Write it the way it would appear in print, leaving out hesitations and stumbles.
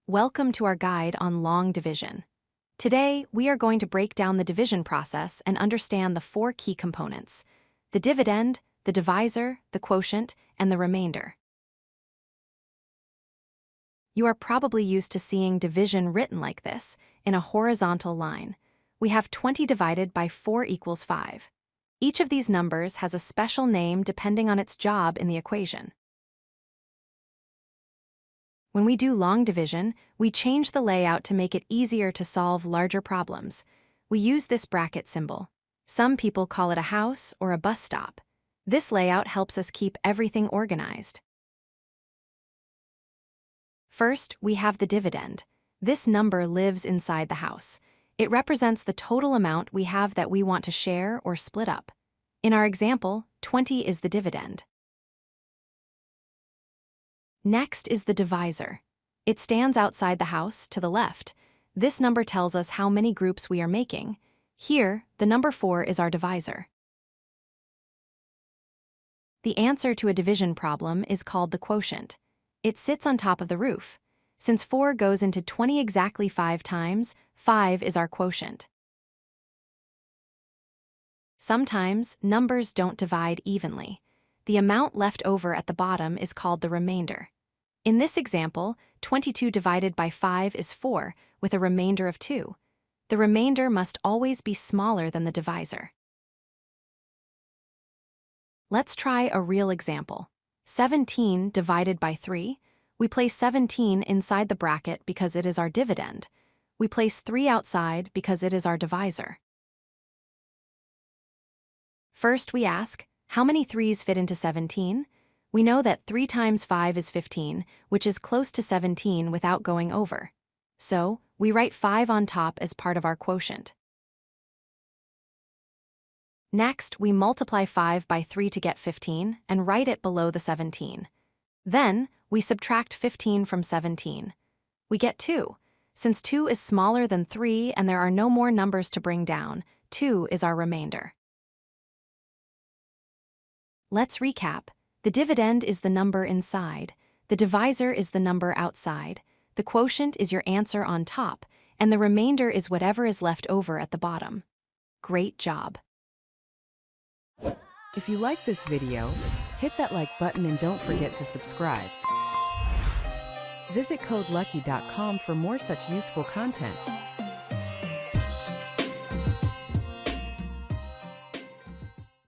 Welcome to our guide on long division. Today, we are going to break down the division process and understand the four key components: the dividend, the divisor, the quotient, and the remainder. You are probably used to seeing division written like this, in a horizontal line. We have 20 divided by 4 equals 5. Each of these numbers has a special name depending on its job in the equation. When we do long division, we change the layout to make it easier to solve larger problems. We use this bracket symbol. Some people call it a house or a bus stop. This layout helps us keep everything organized. First, we have the dividend. This number lives inside the house. It represents the total amount we have that we want to share or split up. In our example, 20 is the dividend. Next is the divisor. It stands outside the house to the left. This number tells us how many groups we are making. Here, the number 4 is our divisor. The answer to a division problem is called the quotient. It sits on top of the roof. Since 4 goes into 20 exactly 5 times, 5 is our quotient. Sometimes, numbers don't divide evenly. The amount left over at the bottom is called the remainder. In this example, 22 divided by 5 is 4, with a remainder of 2. The remainder must always be smaller than the divisor. Let's try a real example. 17 divided by 3. We place 17 inside the bracket because it is our dividend. We place 3 outside because it is our divisor. First, we ask, how many 3s fit into 17? We know that 3 times 5 is 15, which is close to 17 without going over. So, we write 5 on top as part of our quotient. Next, we multiply 5 by 3 to get 15 and write it below the 17. Then, we subtract 15 from 17. We get 2. Since 2 is smaller than 3 and there are no more numbers to bring down, 2 is our remainder. Let's recap. The dividend is the number inside, the divisor is the number outside, the quotient is your answer on top, and the remainder is whatever is left over at the bottom. Great job! If you like this video, hit that like button and don't forget to subscribe. Visit codelucky.com for more such useful content.